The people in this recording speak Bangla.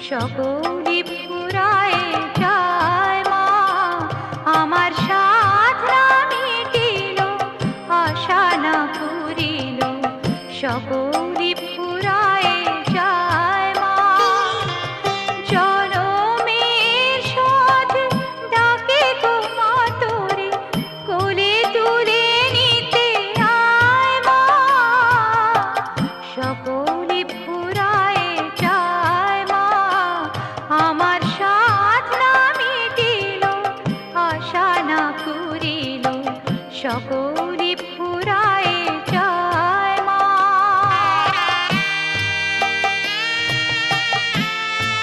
সকলি ফুরায় যায় মা, আমার সাধ না মিটিল, আশা না পুরিল, সকলি ফুরায় যায় মা। জনমের শোধ ডাকে গো মা তোরে, কোলে তুলে নিতে আয় মা, সকলি ফুরায় যায় মা, আমার সাধ না মিটিল, আশা না পুরিল, সকল